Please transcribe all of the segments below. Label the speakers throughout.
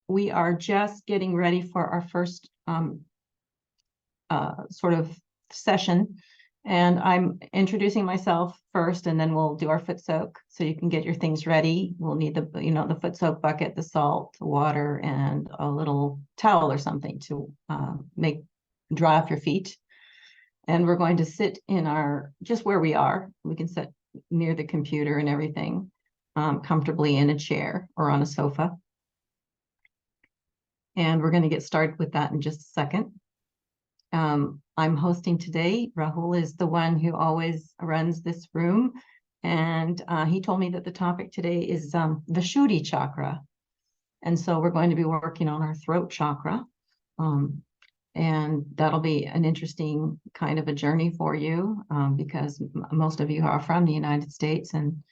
Speaker 1: we are just getting ready for our first sort of session. And I'm introducing myself first, and then we'll do our foot soak. So you can get your things ready. We'll need the foot soak bucket, the salt, the water, and a little towel or something to dry off your feet. And we're going to sit in just where we are. We can sit near the computer and everything, comfortably in a chair or on a sofa. And we're going to get started with that in just a second. I'm hosting today. Rahul is the one who always runs this room. And he told me that the topic today is Vishudhhi Chakra. And so we're going to be working on our throat chakra. And that'll be an interesting kind of a journey for you because most of you are from the United States, and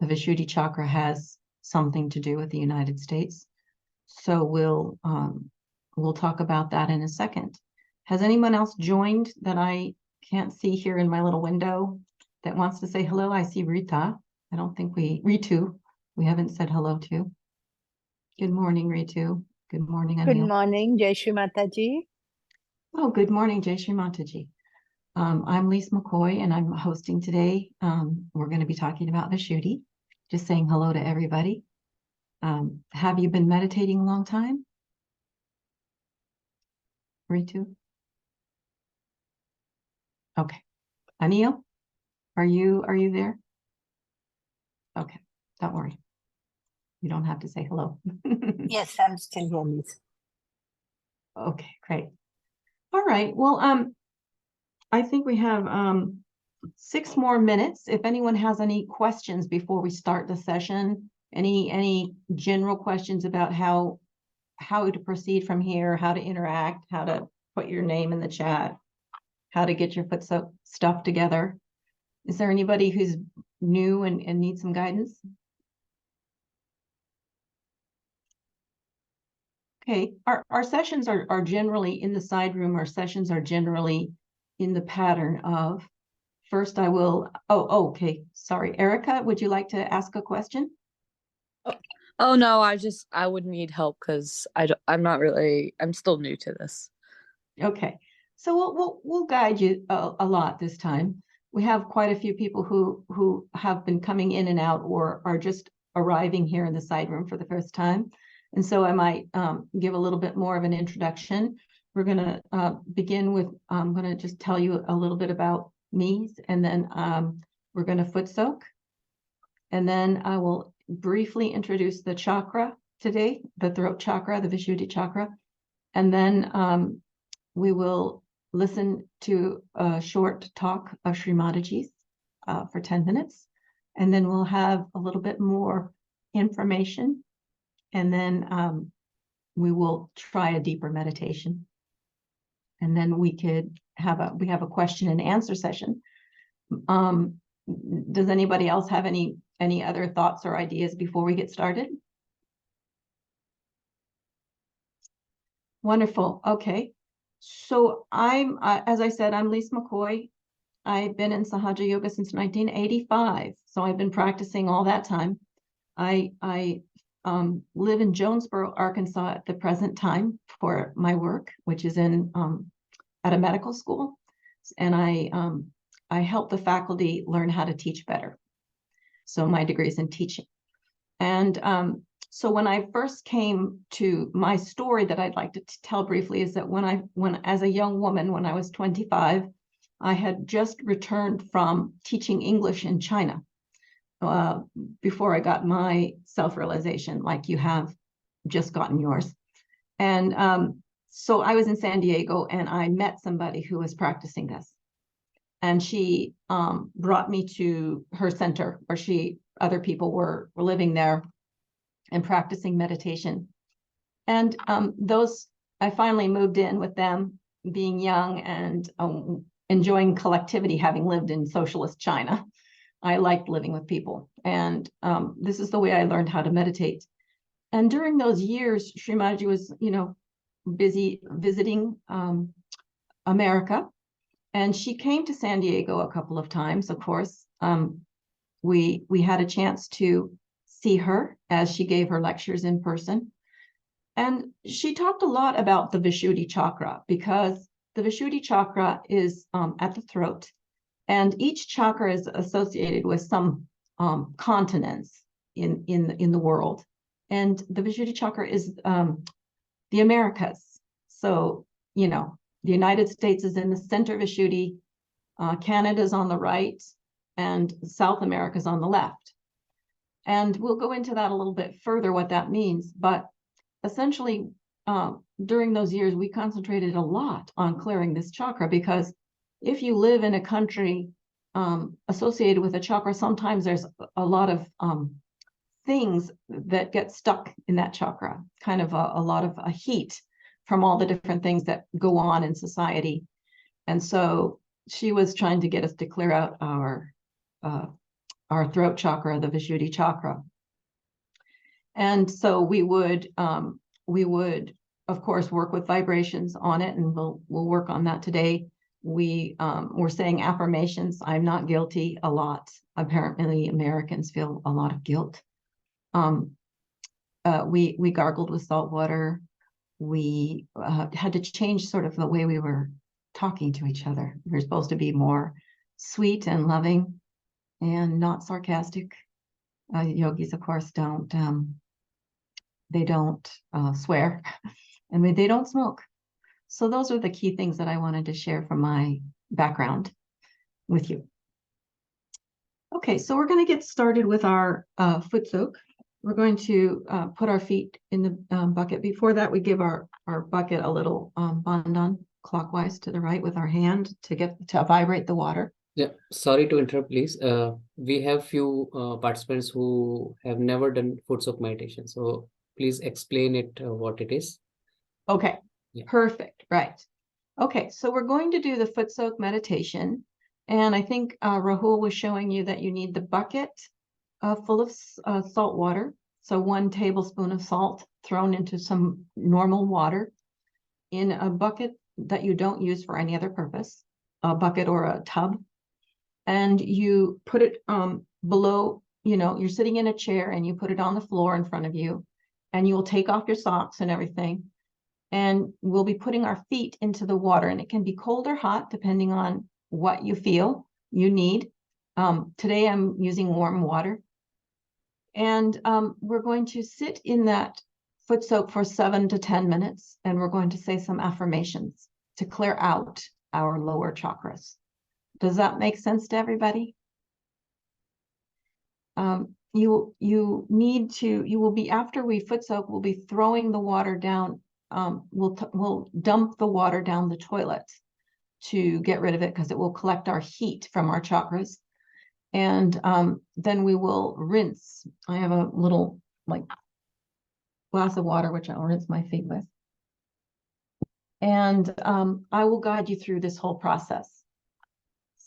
Speaker 1: the Vishudhhi Chakra has something to do with the United States. So we'll talk about that in a second. Has anyone else joined that I can't see here in my little window that wants to say hello? I see Rita. I don't think Ritu, we haven't said hello to. Good morning, Ritu. Good morning, Anil.
Speaker 2: Good morning, Jai Shri Mataji.
Speaker 1: Oh, good morning, Jai Shri Mataji. I'm Lisa McCoy, and I'm hosting today. We're going to be talking about Vishudhhi. Just saying hello to everybody. Have you been meditating a long time? Ritu? Okay. Anil, are you there? Okay, don't worry. You don't have to say hello.
Speaker 2: Yes, I'm still here, Lisa.
Speaker 1: Okay, great. All right. Well, I think we have 6 more minutes. If anyone has any questions before we start the session, any general questions about how to proceed from here, how to interact, how to put your name in the chat, how to get your foot soak stuff together. Is there anybody who's new and needs some guidance? Okay, our sessions are generally in the side room. Our sessions are generally in the pattern of, first I will, okay, sorry. Erica, would you like to ask a question?
Speaker 3: Oh no, I would need help because I'm still new to this.
Speaker 1: Okay, so we'll guide you a lot this time. We have quite a few people who have been coming in and out or are just arriving here in the side room for the first time. And so I might give a little bit more of an introduction. We're going to begin with, I'm going to just tell you a little bit about me, and then we're going to foot soak. And then I will briefly introduce the chakra today, the throat chakra, the Vishudhhi Chakra. And then we will listen to a short talk of Sri Mataji's for 10 minutes. And then we'll have a little bit more information. And then we will try a deeper meditation. And then we have a question and answer session. Does anybody else have any other thoughts or ideas before we get started? Wonderful. Okay. So as I said, I'm Lisa McCoy. I've been in Sahaja Yoga since 1985. So I've been practicing all that time. I live in Jonesboro, Arkansas at the present time for my work, which is at a medical school. And I help the faculty learn how to teach better. So my degree is in teaching. And so when I first came to my story that I'd like to tell briefly is that when as a young woman, when I was 25, I had just returned from teaching English in China before I got my self-realization, like you have just gotten yours. And so I was in San Diego and I met somebody who was practicing this. And she brought me to her center where other people were living there and practicing meditation. And I finally moved in with them, being young and enjoying collectivity, having lived in socialist China. I liked living with people. And this is the way I learned how to meditate. And during those years, Sri Mataji was, busy visiting America. And she came to San Diego a couple of times, of course. We had a chance to see her as she gave her lectures in person. And she talked a lot about the Vishudhhi Chakra because the Vishudhhi Chakra is at the throat, and each chakra is associated with some continents in the world. And the Vishudhhi Chakra is the Americas. So, you know, the United States is in the center of Vishudhhi, Canada's on the right, and South America's on the left. And we'll go into that a little bit further, what that means. But essentially, during those years, we concentrated a lot on clearing this chakra, because if you live in a country associated with a chakra, sometimes there's a lot of things that get stuck in that chakra, kind of a lot of heat from all the different things that go on in society. And so she was trying to get us to clear out our throat chakra, the Vishudhhi Chakra. And so we would, of course, work with vibrations on it, and we'll work on that today. We're saying affirmations. I'm not guilty a lot. Apparently, Americans feel a lot of guilt. We gargled with salt water. We had to change sort of the way we were talking to each other. We were supposed to be more sweet and loving and not sarcastic. Yogis, of course, don't swear, and they don't smoke. So those are the key things that I wanted to share from my background with you. Okay, so we're going to get started with our foot soak. We're going to put our feet in the bucket. Before that, we give our bucket a little bandhan clockwise to the right with our hand to vibrate the water.
Speaker 4: Yeah, sorry to interrupt, please. We have few participants who have never done foot soak meditation. So please explain it, what it is.
Speaker 1: Okay,
Speaker 4: Yeah.
Speaker 1: Perfect, right. Okay, so we're going to do the foot soak meditation. And I think Rahul was showing you that you need the bucket full of salt water. So 1 tablespoon of salt thrown into some normal water in a bucket that you don't use for any other purpose, a bucket or a tub. And you put it below, you're sitting in a chair and you put it on the floor in front of you, and you will take off your socks and everything. And we'll be putting our feet into the water, and it can be cold or hot depending on what you feel you need. Today I'm using warm water. And we're going to sit in that foot soak for 7 to 10 minutes, and we're going to say some affirmations to clear out our lower chakras. Does that make sense to everybody? You will be, after we foot soak, we'll be throwing the water down. We'll dump the water down the toilet to get rid of it, because it will collect our heat from our chakras. And then we will rinse. I have a little glass of water, which I'll rinse my feet with. And I will guide you through this whole process.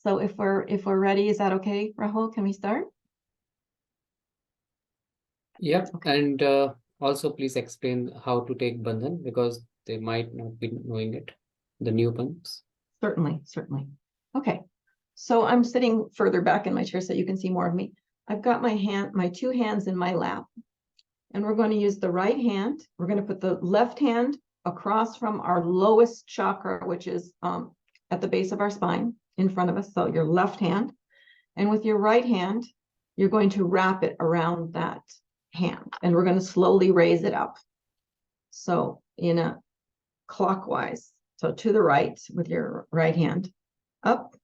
Speaker 1: So if we're ready, is that okay, Rahul? Can we start?
Speaker 4: Yeah,
Speaker 1: Okay.
Speaker 4: and also please explain how to take bandhan, because they might not be knowing it, the new ones.
Speaker 1: Certainly. Okay. So I'm sitting further back in my chair so you can see more of me. I've got my 2 hands in my lap, and we're going to use the right hand. We're going to put the left hand across from our lowest chakra, which is at the base of our spine in front of us. So your left hand, and with your right hand, you're going to wrap it around that hand, and we're going to slowly raise it up. So in a clockwise, so to the right with your right hand up.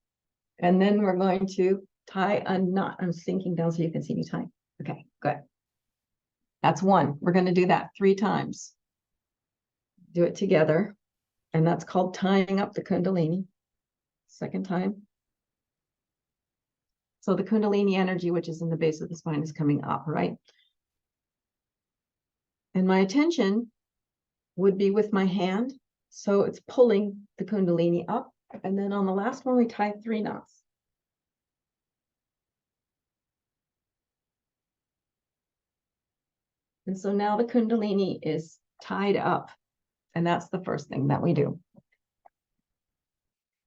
Speaker 1: And then we're going to tie a knot. I'm sinking down so you can see me tie. Okay, good. That's 1. We're going to do that 3 times. Do it together. And that's called tying up the Kundalini. 2nd time. So the Kundalini energy, which is in the base of the spine, is coming up, right? And my attention would be with my hand. So it's pulling the Kundalini up. And then on the last one, we tie 3 knots. And so now the Kundalini is tied up. And that's the first thing that we do.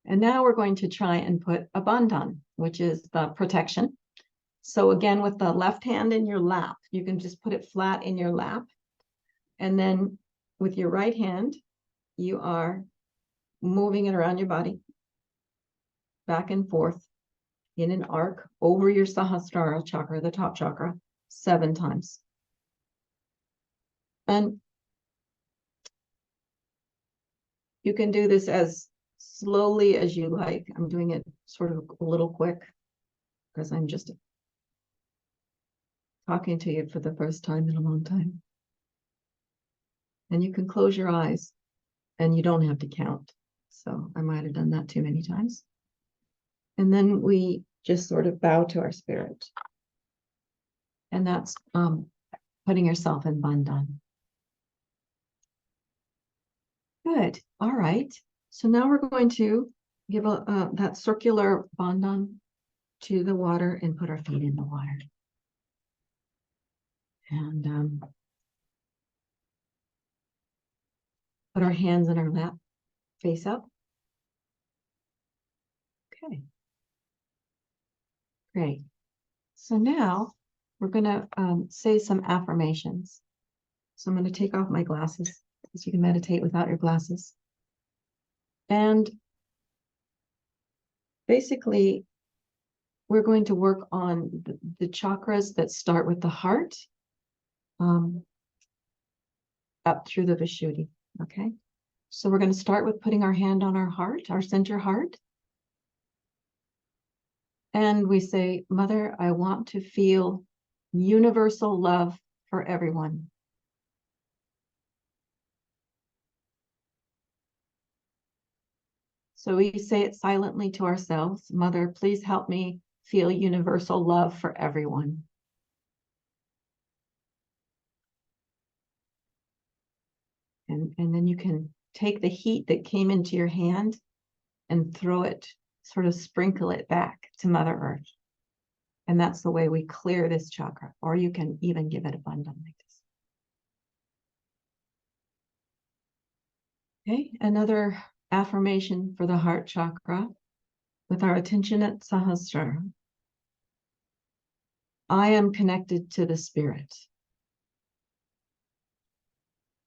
Speaker 1: And now we're going to try and put a bandhan, which is the protection. So again, with the left hand in your lap, you can just put it flat in your lap. And then with your right hand, you are moving it around your body, back and forth in an arc over your Sahasrara chakra, the top chakra, 7 times. And you can do this as slowly as you like. I'm doing it sort of a little quick because I'm just talking to you for the first time in a long time. And you can close your eyes and you don't have to count. So I might have done that too many times. And then we just sort of bow to our spirit. And that's putting yourself in bandhan. Good. All right. So now we're going to give that circular bandhan to the water and put our feet in the water. And put our hands in our lap, face up. Okay. Great. So now we're going to say some affirmations. So I'm going to take off my glasses so you can meditate without your glasses. And basically, we're going to work on the chakras that start with the heart up through the Vishudhi. Okay. So we're going to start with putting our hand on our heart, our center heart. And we say, Mother, I want to feel universal love for everyone. So we say it silently to ourselves. Mother, please help me feel universal love for everyone. And then you can take the heat that came into your hand and throw it, sort of sprinkle it back to Mother Earth. And that's the way we clear this chakra, or you can even give it abundant like this. Okay, another affirmation for the heart chakra with our attention at Sahasrara. I am connected to the spirit.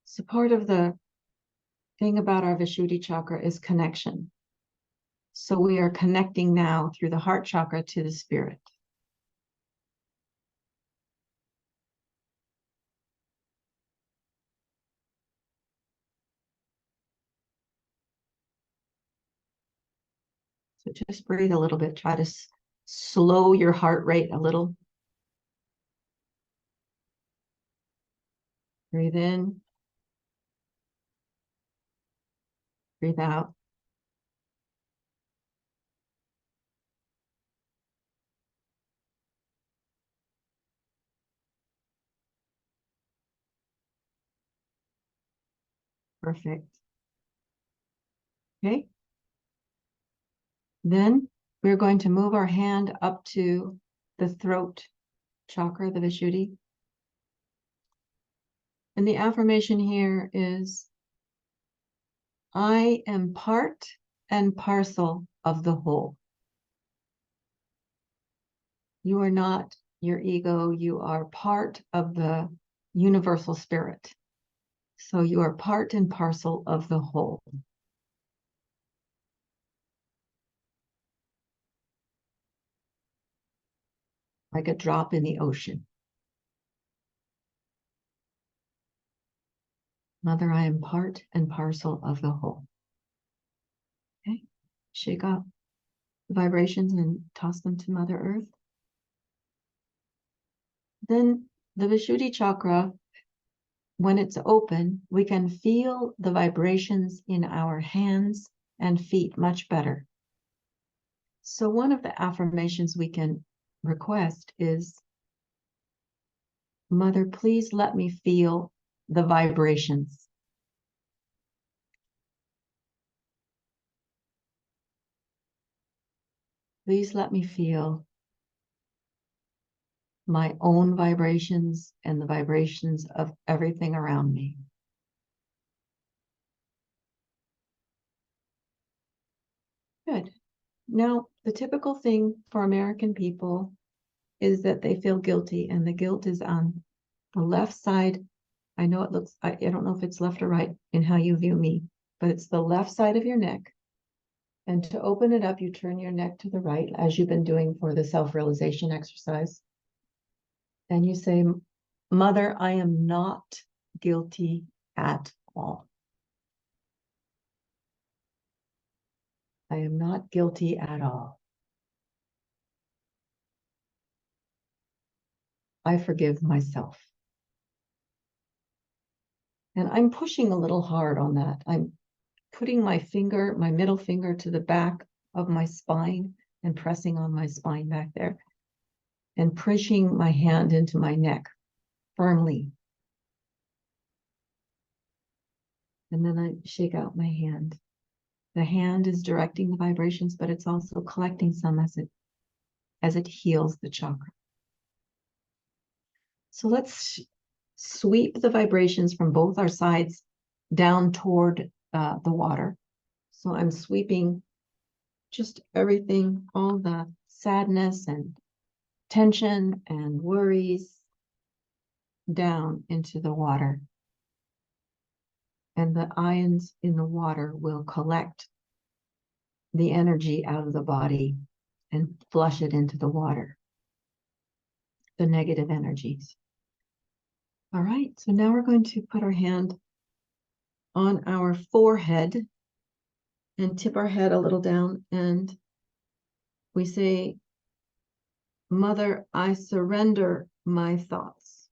Speaker 1: So part of the thing about our Vishudhi chakra is connection. So we are connecting now through the heart chakra to the spirit. So just breathe a little bit. Try to slow your heart rate a little. Breathe in. Breathe out. Perfect. Okay. Then we're going to move our hand up to the throat chakra, the Vishudhi. And the affirmation here is, I am part and parcel of the whole. You are not your ego, you are part of the universal spirit. So you are part and parcel of the whole. Like a drop in the ocean. Mother, I am part and parcel of the whole. Okay, shake off the vibrations and toss them to Mother Earth. Then the Vishudhi chakra, when it's open, we can feel the vibrations in our hands and feet much better. So one of the affirmations we can request is, Mother, please let me feel the vibrations. Please let me feel my own vibrations and the vibrations of everything around me. Good. Now, the typical thing for American people is that they feel guilty, and the guilt is on the left side I know it looks, I don't know if it's left or right in how you view me, but it's the left side of your neck. And to open it up, you turn your neck to the right, as you've been doing for the self-realization exercise. And you say, Mother, I am not guilty at all. I am not guilty at all. I forgive myself. And I'm pushing a little hard on that. I'm putting my finger, my middle finger, to the back of my spine and pressing on my spine back there and pushing my hand into my neck firmly. And then I shake out my hand. The hand is directing the vibrations, but it's also collecting some as it heals the chakra. So let's sweep the vibrations from both our sides down toward the water. So I'm sweeping just everything, all the sadness and tension and worries down into the water. And the ions in the water will collect the energy out of the body and flush it into the water, the negative energies. All right, so now we're going to put our hand on our forehead and tip our head a little down, and we say, Mother, I surrender my thoughts.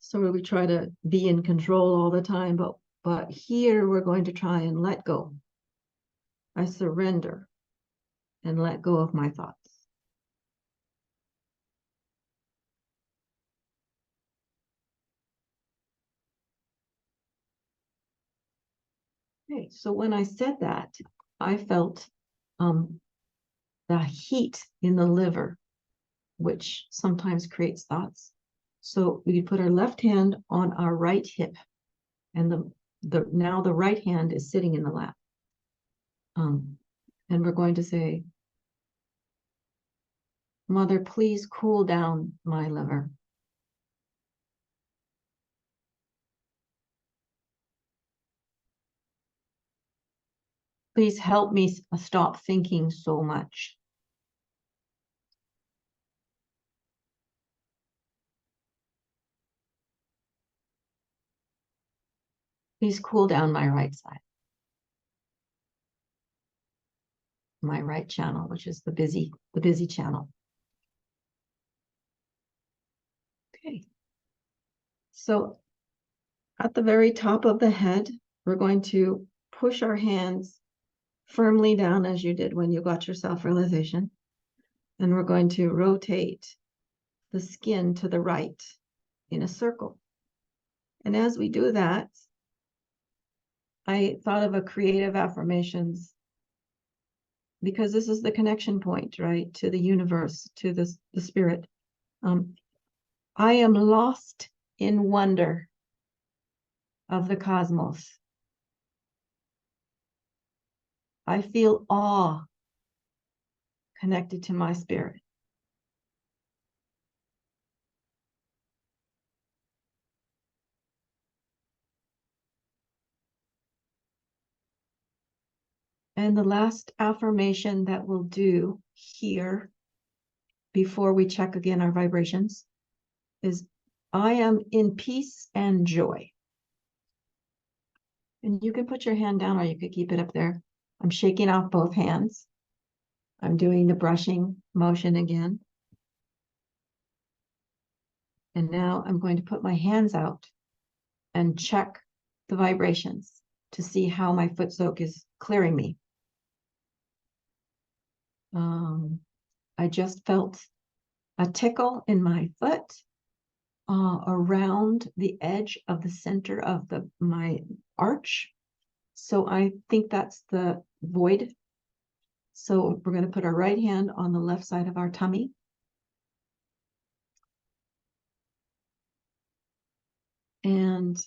Speaker 1: So we try to be in control all the time, but here we're going to try and let go. I surrender and let go of my thoughts. Okay, so when I said that, I felt the heat in the liver, which sometimes creates thoughts. So we put our left hand on our right hip, and now the right hand is sitting in the lap. And we're going to say, Mother, please cool down my liver. Please help me stop thinking so much. Please cool down my right side, my right channel, which is the busy channel. Okay. So at the very top of the head, we're going to push our hands firmly down as you did when you got your self-realization. And we're going to rotate the skin to the right in a circle. And as we do that, I thought of a creative affirmations, because this is the connection point, right, to the universe, to the spirit. I am lost in wonder of the cosmos. I feel awe connected to my spirit. And the last affirmation that we'll do here before we check again our vibrations is, I am in peace and joy. And you can put your hand down or you could keep it up there. I'm shaking off both hands. I'm doing the brushing motion again. And now I'm going to put my hands out and check the vibrations to see how my foot soak is clearing me. I just felt a tickle in my foot around the edge of the center of my arch. So I think that's the void. So we're going to put our right hand on the left side of our tummy. And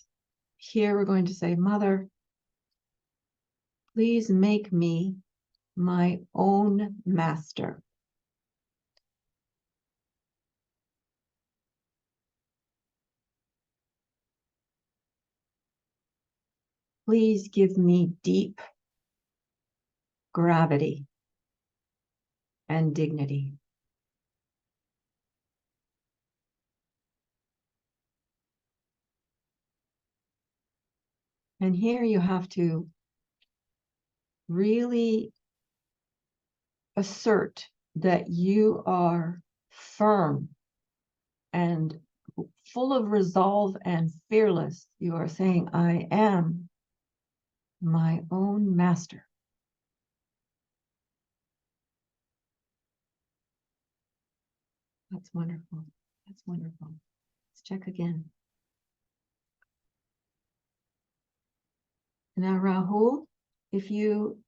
Speaker 1: here we're going to say, Mother, please make me my own master. please give me deep gravity and dignity. And here you have to really assert that you are firm and full of resolve and fearless. You are saying, I am my own master. That's wonderful. That's wonderful. Let's check again. Now, Rahul, if you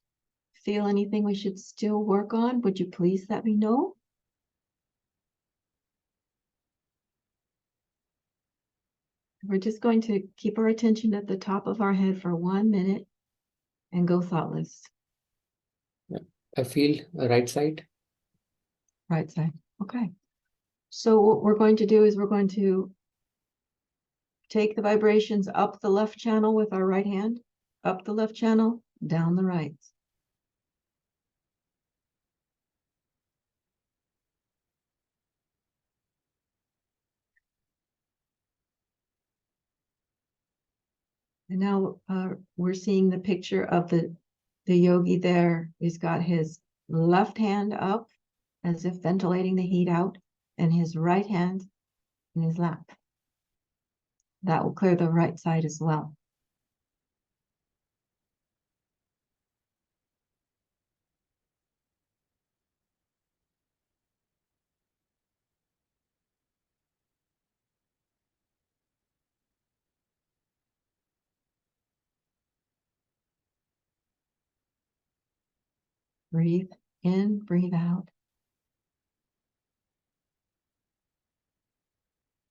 Speaker 1: feel anything we should still work on, would you please let me know? We're just going to keep our attention at the top of our head for 1 minute and go thoughtless.
Speaker 4: I feel right side.
Speaker 1: Right side. Okay. So what we're going to do is we're going to take the vibrations up the left channel with our right hand, up the left channel, down the right. And now we're seeing the picture of the yogi there. He's got his left hand up as if ventilating the heat out, and his right hand in his lap. That will clear the right side as well. Breathe in, breathe out.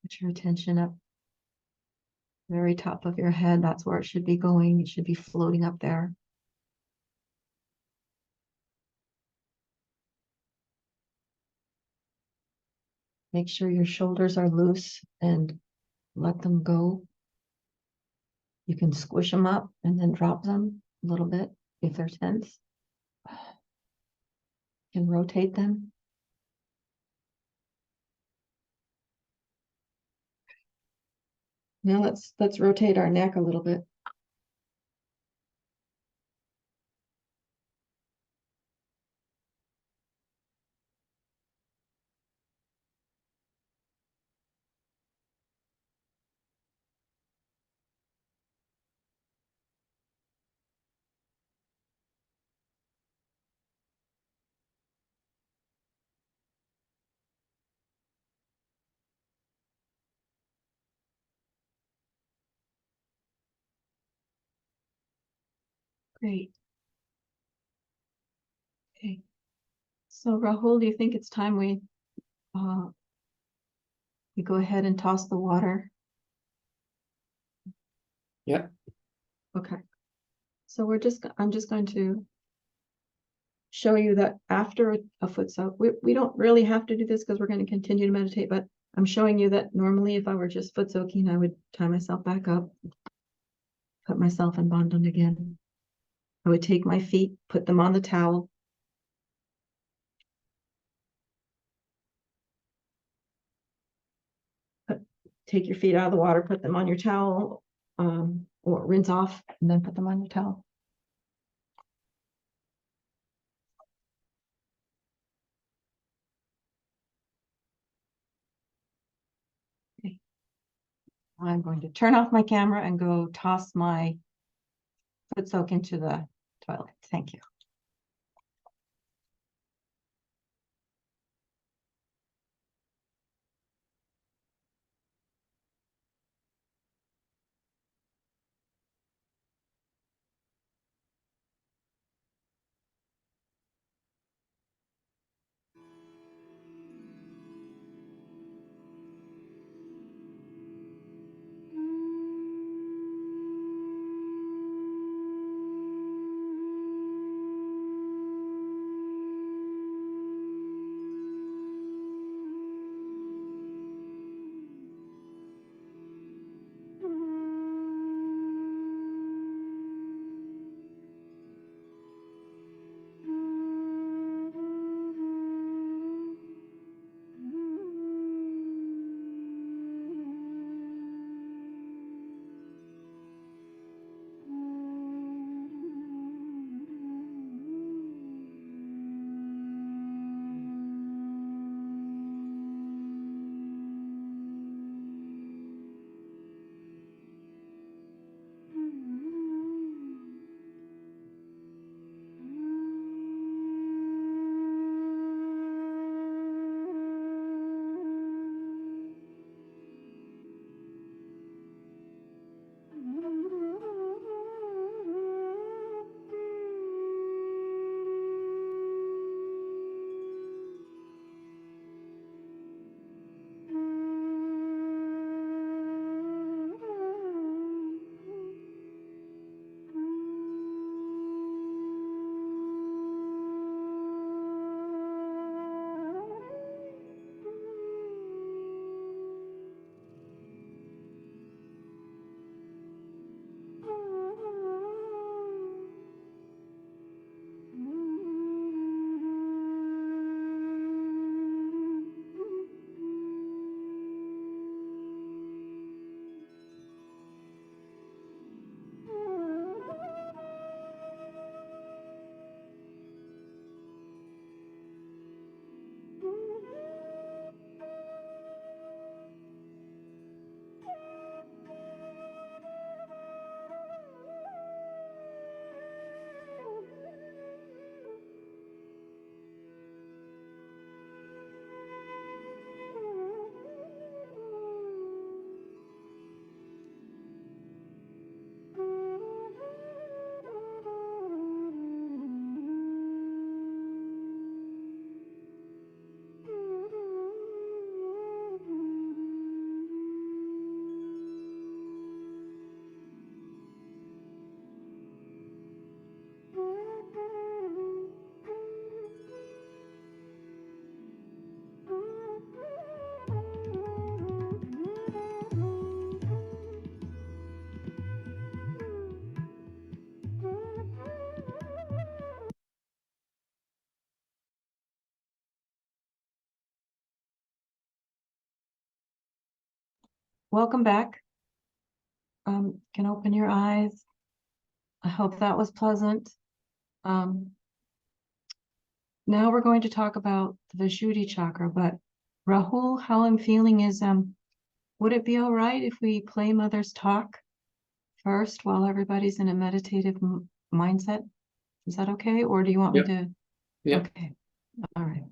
Speaker 1: Put your attention up, very top of your head. That's where it should be going. It should be floating up there. Make sure your shoulders are loose and let them go. You can squish them up and then drop them a little bit if they're tense. You can rotate them. Now let's rotate our neck a little bit. Great. Okay. So Rahul, do you think it's time we go ahead and toss the water?
Speaker 4: Yeah.
Speaker 1: Okay. So I'm just going to show you that after a foot soak, we don't really have to do this because we're going to continue to meditate, but I'm showing you that normally if I were just foot soaking, I would tie myself back up, put myself in bandhan again. I would take my feet, put them on the towel. Take your feet out of the water, put them on your towel, or rinse off and then put them on your towel. Okay. I'm going to turn off my camera and go toss my foot soak into the toilet. Thank you. welcome back. Can open your eyes. I hope that was pleasant. Now we're going to talk about the Vishudhi Chakra, but Rahul, how I'm feeling is, would it be all right if we play Mother's Talk first while everybody's in a meditative mindset? Is that okay? Or do you want me to?
Speaker 4: Yeah.
Speaker 1: Okay, all right.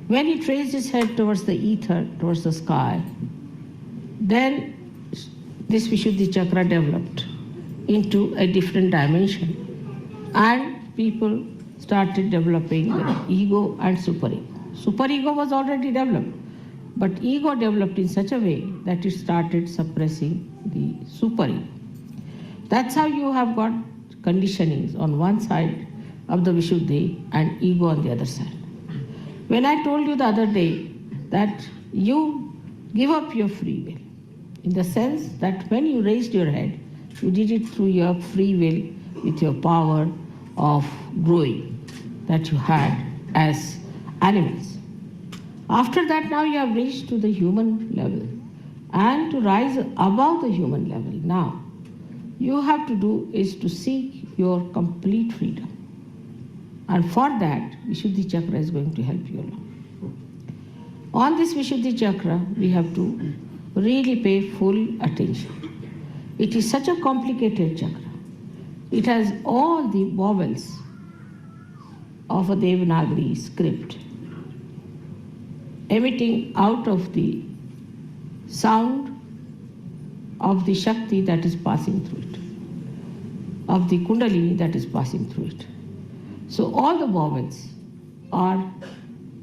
Speaker 5: When he raised his head towards the ether, towards the sky, then this Vishuddhi Chakra developed into a different dimension. And people started developing the ego and superego. Superego was already developed, but ego developed in such a way that it started suppressing the superego. That's how you have got conditionings on one side of the Vishuddhi and ego on the other side. When I told you the other day that you give up your free will, in the sense that when you raised your head, you did it through your free will with your power of growing that you had as animals. After that, now you have reached to the human level. And to rise above the human level now, you have to do is to seek your complete freedom. And for that, Vishuddhi Chakra is going to help you along. On this Vishuddhi Chakra, we have to really pay full attention. It is such a complicated chakra. It has all the vowels of a Devanagari script emitting out of the sound of the Shakti that is passing through it, of the Kundalini that is passing through it. So all the vowels are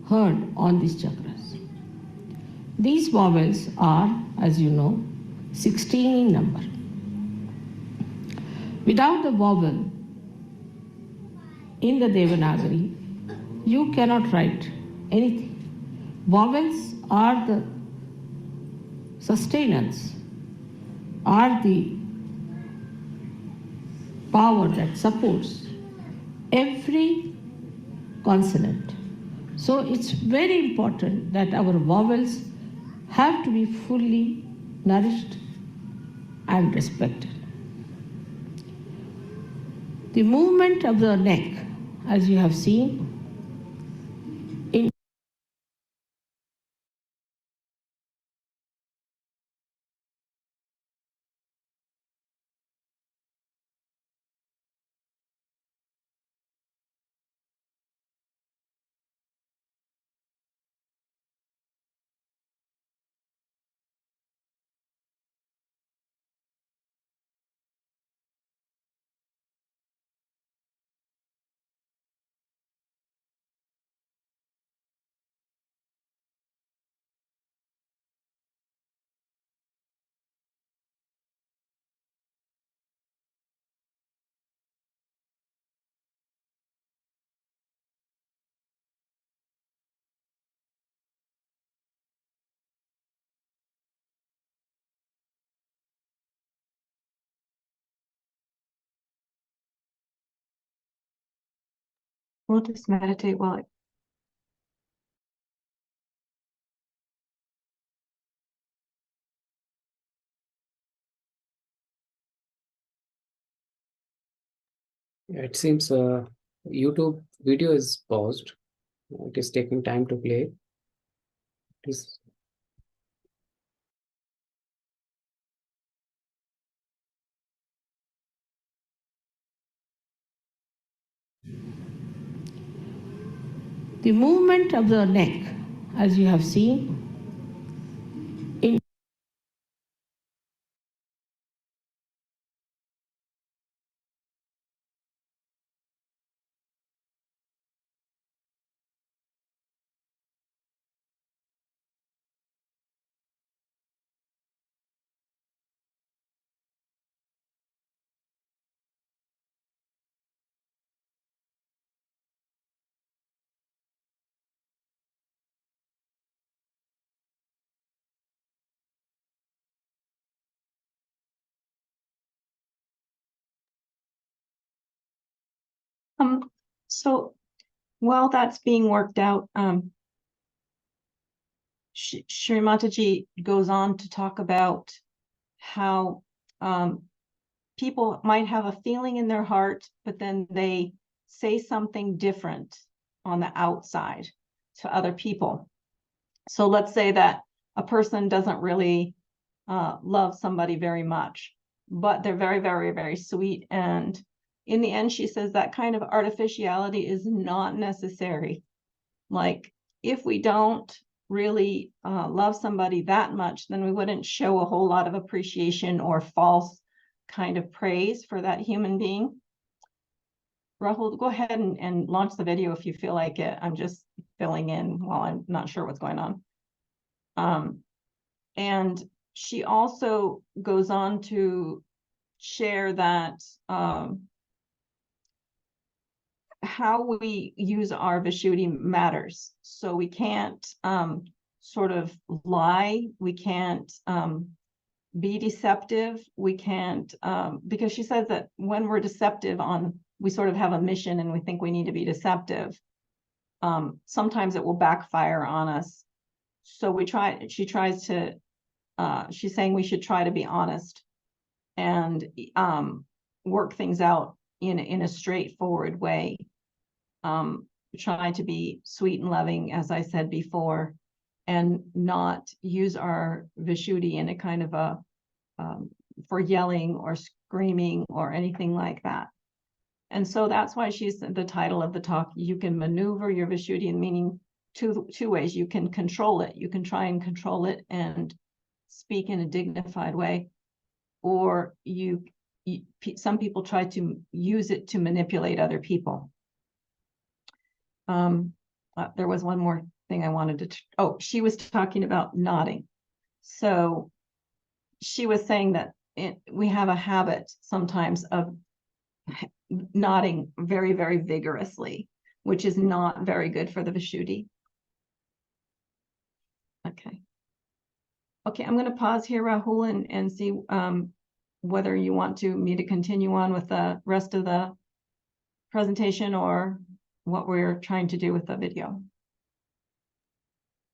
Speaker 5: heard on these chakras. These vowels are, as you know, 16 in number. Without the vowel in the Devanagari, you cannot write anything. Vowels are the sustenance, are the power that supports every consonant. So it's very important that our vowels have to be fully nourished and respected. The movement of the neck, as you have seen,
Speaker 1: We'll just meditate while it.
Speaker 4: It seems YouTube video is paused. It is taking time to play. Please.
Speaker 5: the movement of the neck, as you have seen,
Speaker 1: So while that's being worked out, Shri Mataji goes on to talk about how people might have a feeling in their heart, but then they say something different on the outside to other people. So let's say that a person doesn't really love somebody very much, but they're very, very, very sweet. And in the end, she says that kind of artificiality is not necessary. Like, if we don't really love somebody that much, then we wouldn't show a whole lot of appreciation or false kind of praise for that human being. Rahul, go ahead and launch the video if you feel like it. I'm just filling in while I'm not sure what's going on. And she also goes on to share that how we use our Vishudhi matters. So we can't sort of lie. We can't be deceptive. We can't, because she says that when we're deceptive we sort of have a mission and we think we need to be deceptive. Sometimes it will backfire on us. So she's saying we should try to be honest and work things out in a straightforward way. Try to be sweet and loving, as I said before, and not use our Vishudhi in a kind of a for yelling or screaming or anything like that. And so that's why she's the title of the talk. You can maneuver your Vishudhi, meaning two ways. You can control it. You can try and control it and speak in a dignified way, or some people try to use it to manipulate other people. There was one more thing I wanted to, she was talking about nodding. So she was saying that we have a habit sometimes of nodding very, very vigorously, which is not very good for the Vishudhi. Okay, I'm going to pause here, Rahul, and see whether you want me to continue on with the rest of the presentation or what we're trying to do with the video.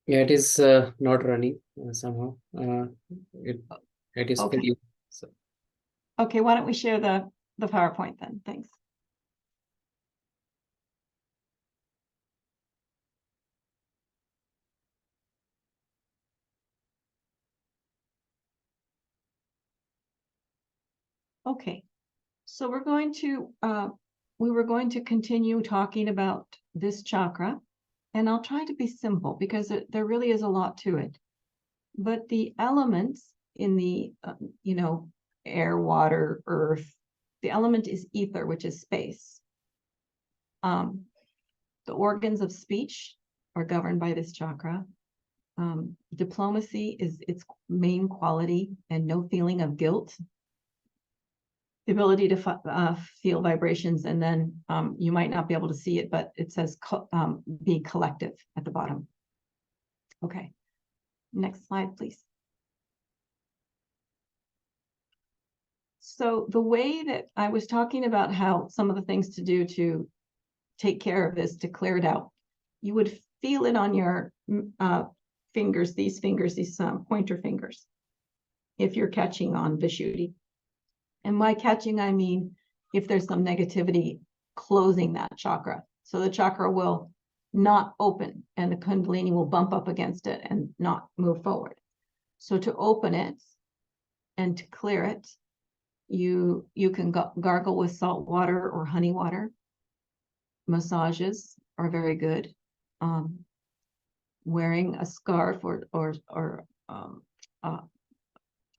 Speaker 4: Yeah, it is not running somehow. It is
Speaker 1: Okay.
Speaker 4: fully. So.
Speaker 1: Okay, why don't we share the PowerPoint then? Thanks. Okay, so we were going to continue talking about this chakra, and I'll try to be simple because there really is a lot to it. But the elements in the, air, water, earth, the element is ether, which is space. The organs of speech are governed by this chakra. Diplomacy is its main quality, and no feeling of guilt. The ability to feel vibrations, and then you might not be able to see it, but it says be collective at the bottom. Okay, next slide, please. So the way that I was talking about how some of the things to do to take care of this, to clear it out, you would feel it on your fingers, these pointer fingers, if you're catching on Vishudhi. And by catching, I mean if there's some negativity closing that chakra. So the chakra will not open and the Kundalini will bump up against it and not move forward. So to open it and to clear it, you can gargle with salt water or honey water. Massages are very good. Wearing a scarf or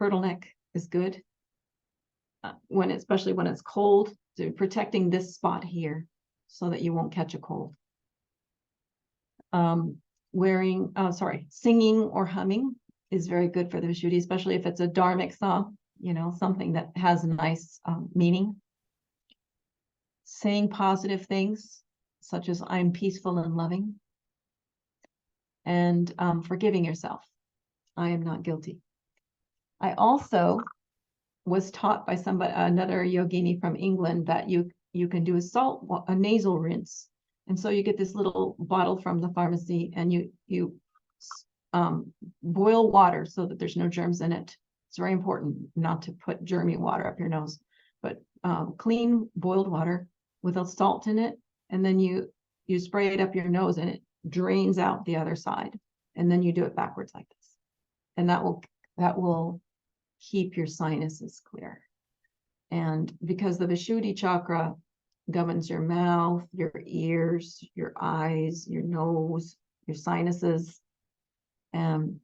Speaker 1: turtleneck is good. Especially when it's cold, so protecting this spot here so that you won't catch a cold. Singing or humming is very good for the Vishudhi, especially if it's a dharmic song, something that has a nice meaning. Saying positive things, such as I'm peaceful and loving. And forgiving yourself. I am not guilty. I also was taught by another yogini from England, that you can do a nasal rinse. And so you get this little bottle from the pharmacy, and you boil water so that there's no germs in it. It's very important not to put germy water up your nose, but clean boiled water with a salt in it, and then you spray it up your nose, and it drains out the other side, and then you do it backwards like this, and that will keep your sinuses clear. And because the Vishudhhi Chakra governs your mouth, your ears, your eyes, your nose, your sinuses, and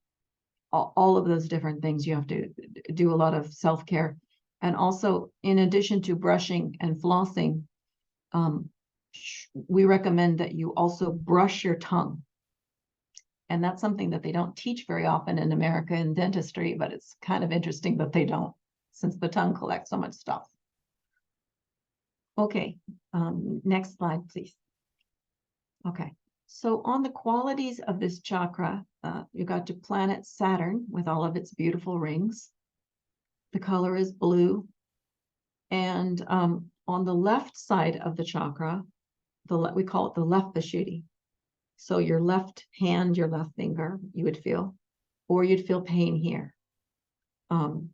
Speaker 1: all of those different things, you have to do a lot of self-care. And also, in addition to brushing and flossing, we recommend that you also brush your tongue. And that's something that they don't teach very often in America in dentistry, but it's kind of interesting that they don't, since the tongue collects so much stuff. Okay, next slide, please. Okay, so on the qualities of this chakra, you got your planet Saturn with all of its beautiful rings. The color is blue. And on the left side of the chakra, we call it the left Vishudhhi. So your left hand, your left finger, you would feel, or you'd feel pain here. And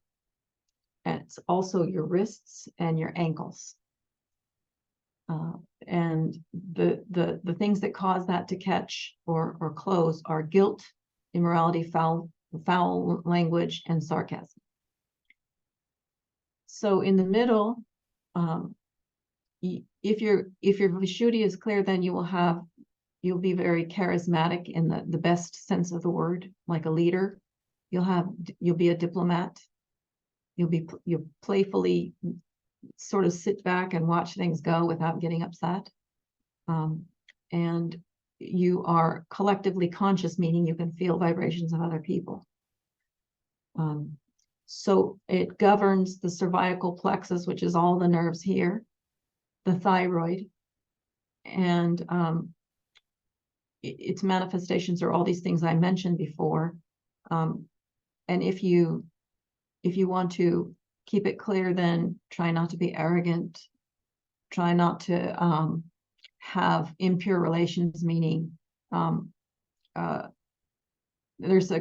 Speaker 1: it's also your wrists and your ankles. And the things that cause that to catch or close are guilt, immorality, foul language, and sarcasm. So in the middle, if your Vishudhhi is clear, then you'll be very charismatic in the best sense of the word, like a leader. You'll be a diplomat. You'll playfully sort of sit back and watch things go without getting upset. And you are collectively conscious, meaning you can feel vibrations of other people. So it governs the cervical plexus, which is all the nerves here, the thyroid, and its manifestations are all these things I mentioned before. And if you want to keep it clear, then try not to be arrogant. Try not to have impure relations, meaning there's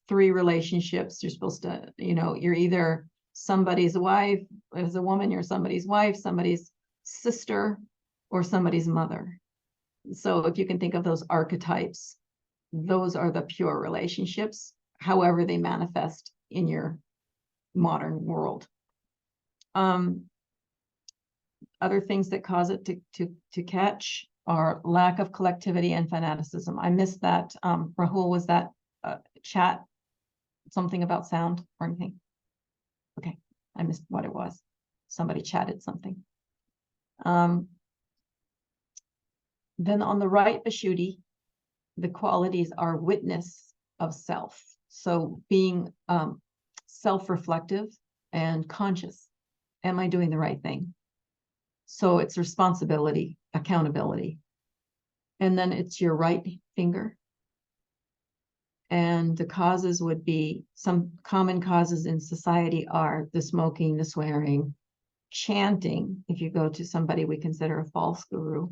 Speaker 1: 3 relationships. You're supposed to, you're either somebody's wife, as a woman, you're somebody's wife, somebody's sister, or somebody's mother. So if you can think of those archetypes, those are the pure relationships, however they manifest in your modern world. Other things that cause it to catch are lack of collectivity and fanaticism. I missed that. Rahul, was that chat something about sound or anything? Okay, I missed what it was. Somebody chatted something. Then on the right Vishudhhi, the qualities are witness of self. So being self-reflective and conscious. Am I doing the right thing? So it's responsibility, accountability. And then it's your right finger. And the causes would be, some common causes in society are the smoking, the swearing, chanting, if you go to somebody we consider a false guru.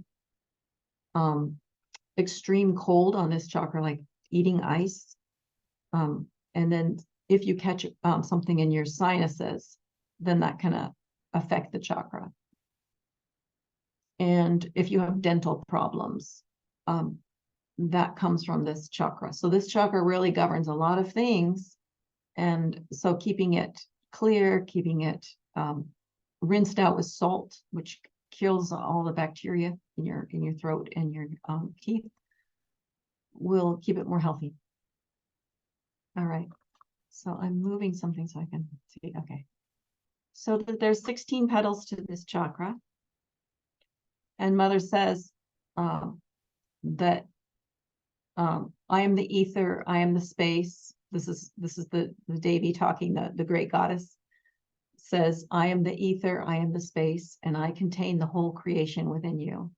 Speaker 1: Extreme cold on this chakra, like eating ice. And then if you catch something in your sinuses, then that can affect the chakra. And if you have dental problems, that comes from this chakra. So this chakra really governs a lot of things. And so keeping it clear, keeping it rinsed out with salt, which kills all the bacteria in your throat and your teeth, will keep it more healthy. All right. So I'm moving something so I can see. Okay. So there's 16 petals to this chakra. And Mother says that I am the ether, I am the space. This is the Devi talking, the great goddess says, I am the ether, I am the space, and I contain the whole creation within you.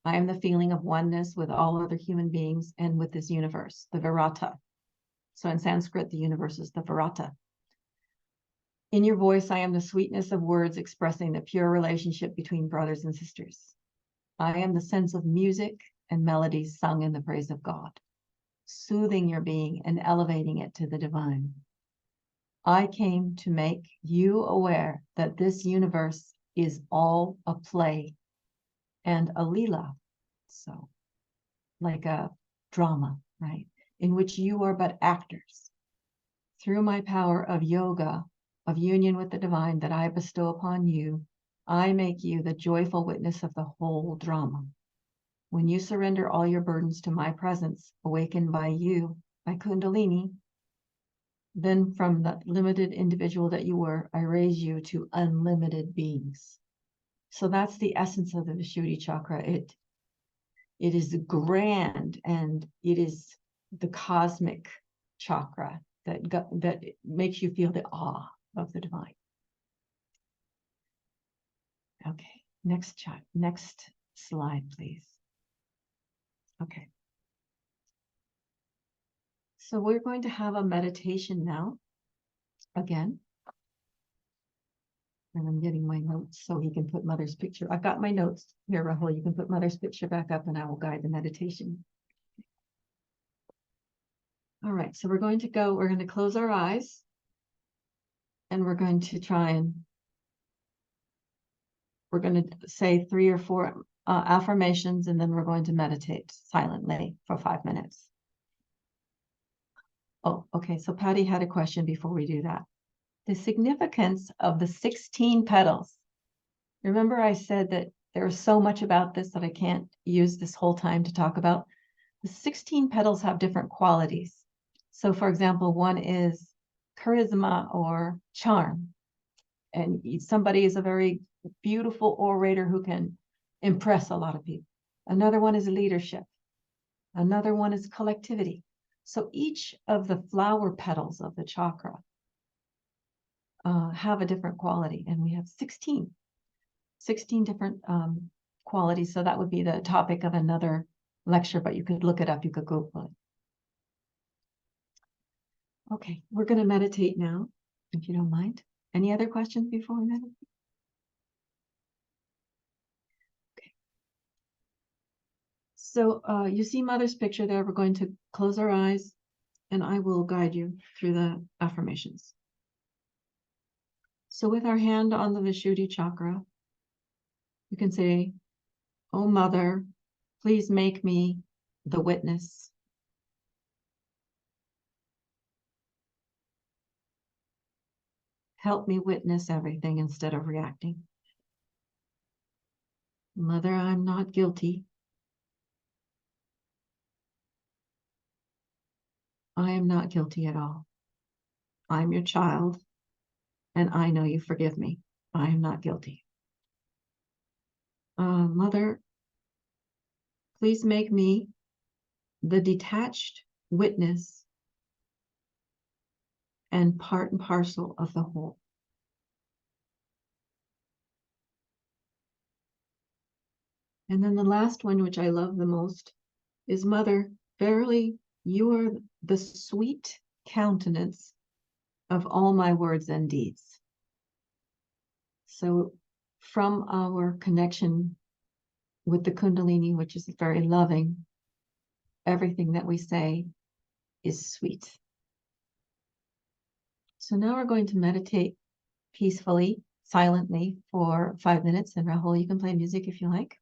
Speaker 1: I am the feeling of oneness with all other human beings and with this universe, the Virata. So in Sanskrit, the universe is the Virata. In your voice, I am the sweetness of words expressing the pure relationship between brothers and sisters. I am the sense of music and melodies sung in the praise of God, soothing your being and elevating it to the divine. I came to make you aware that this universe is all a play and a lila, so like a drama, right? In which you are but actors. Through my power of yoga, of union with the divine that I bestow upon you, I make you the joyful witness of the whole drama. When you surrender all your burdens to my presence, awakened by you, by Kundalini, then from the limited individual that you were, I raise you to unlimited beings. So that's the essence of the Vishudhhi Chakra. It is grand, and it is the cosmic chakra that makes you feel the awe of the divine. Okay, next slide, please. Okay. So we're going to have a meditation now, again. And I'm getting my notes so he can put Mother's picture. I've got my notes here, Rahul. You can put Mother's picture back up and I will guide the meditation. All right, so we're going to close our eyes and we're going to say 3 or 4 affirmations, and then we're going to meditate silently for 5 minutes. Oh, okay, so Patty had a question before we do that. The significance of the 16 petals. Remember I said that there is so much about this that I can't use this whole time to talk about. The 16 petals have different qualities. So for example, one is charisma or charm. And somebody is a very beautiful orator who can impress a lot of people. Another one is leadership. Another one is collectivity. So each of the flower petals of the chakra have a different quality, and we have 16 different qualities. So that would be the topic of another lecture, but you could look it up, you could Google it. Okay, we're going to meditate now, if you don't mind. Any other questions before we meditate? Okay. So you see Mother's picture there. We're going to close our eyes and I will guide you through the affirmations. So with our hand on the Vishudhhi Chakra, you can say, "Oh Mother, please make me the witness. Help me witness everything instead of reacting. Mother, I'm not guilty. I am not guilty at all. I'm your child, and I know you forgive me. I am not guilty. Mother, please make me the detached witness and part and parcel of the whole." And then the last one, which I love the most, is, "Mother, verily you are the sweet countenance of all my words and deeds." So from our connection with the Kundalini, which is very loving, everything that we say is sweet. So now we're going to meditate peacefully, silently for 5 minutes. And Rahul, you can play music if you like.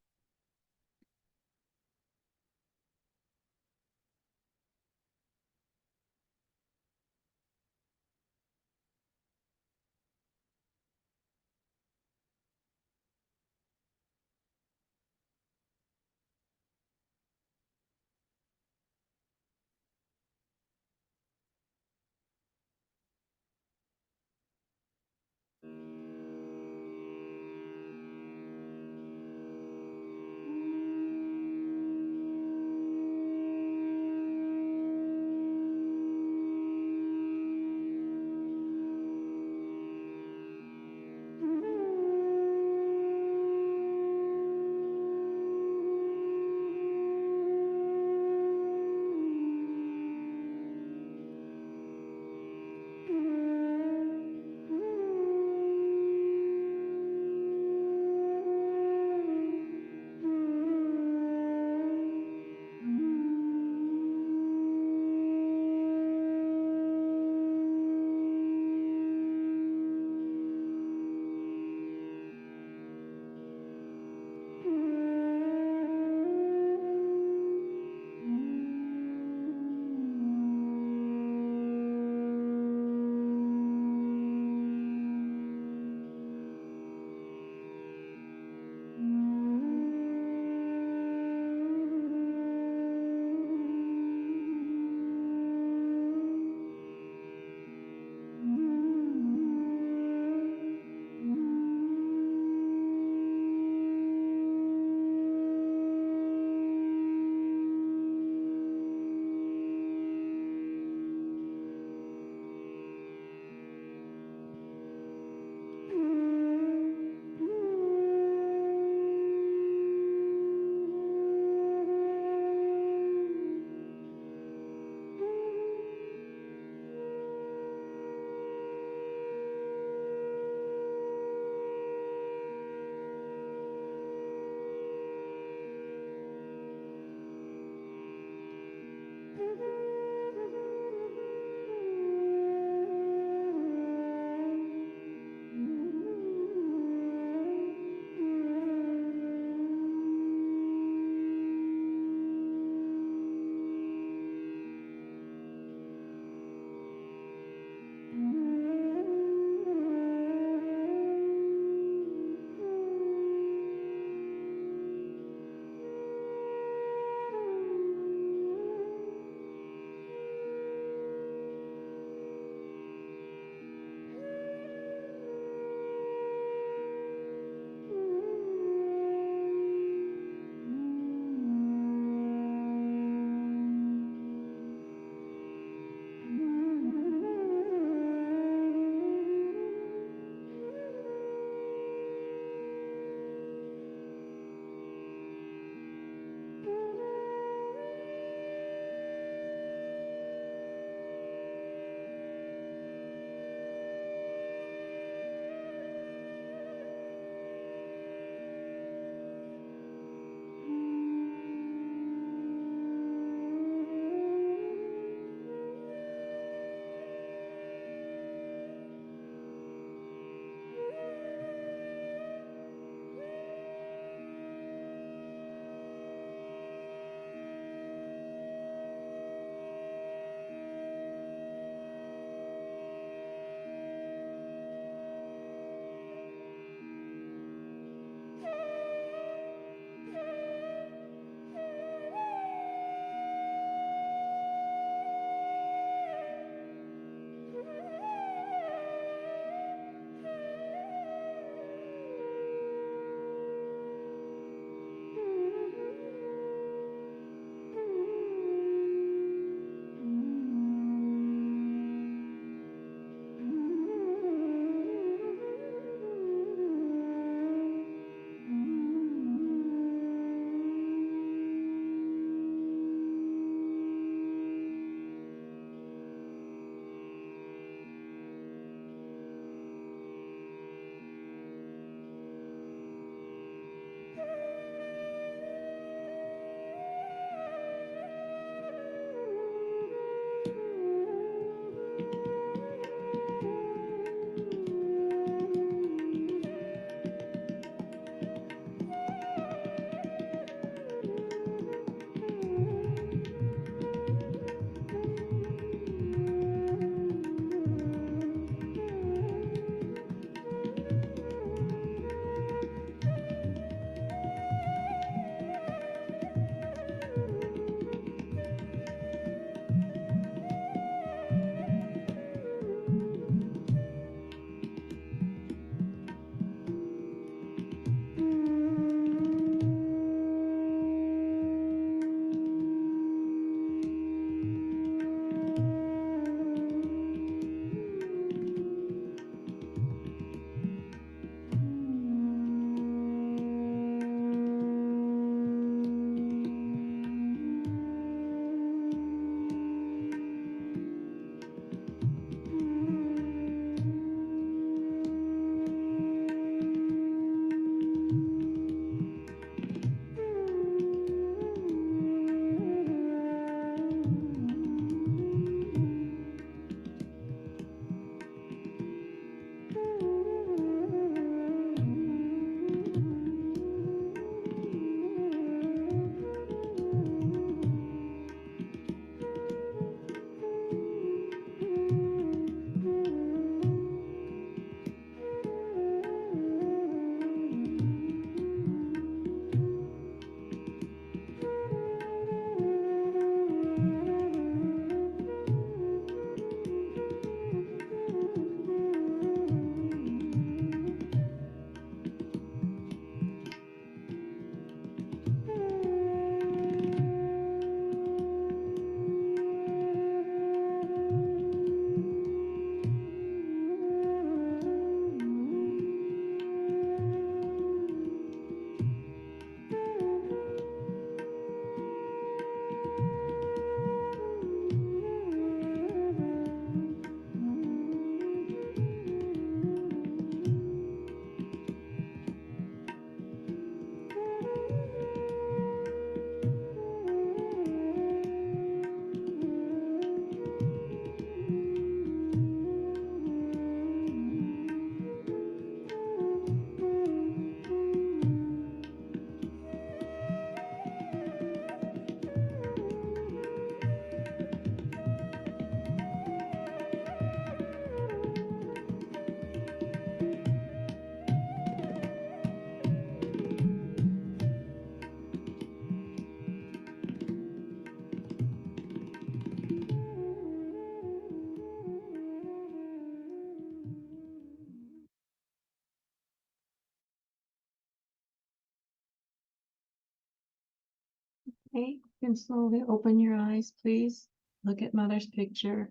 Speaker 1: Okay, you can slowly open your eyes, please. Look at Mother's picture.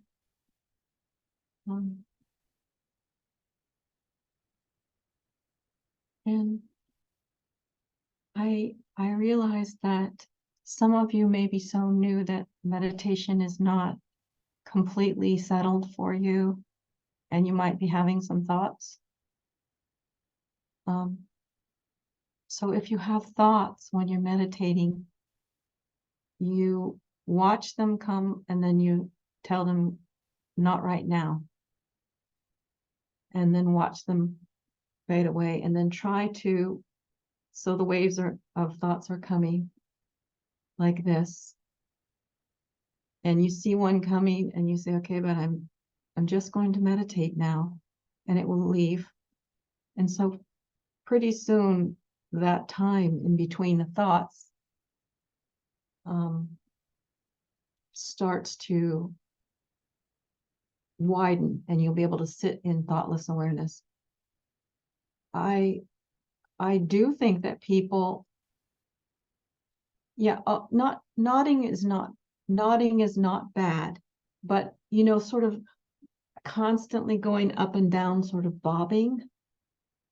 Speaker 1: And I realize that some of you may be so new that meditation is not completely settled for you, and you might be having some thoughts. So if you have thoughts when you're meditating, you watch them come and then you tell them, not right now. And then watch them fade away, and then try to, so the waves of thoughts are coming like this. And you see one coming and you say, okay, but I'm just going to meditate now, and it will leave. And so pretty soon that time in between the thoughts starts to widen, and you'll be able to sit in thoughtless awareness. I do think that people, nodding is not bad, but sort of constantly going up and down, sort of bobbing,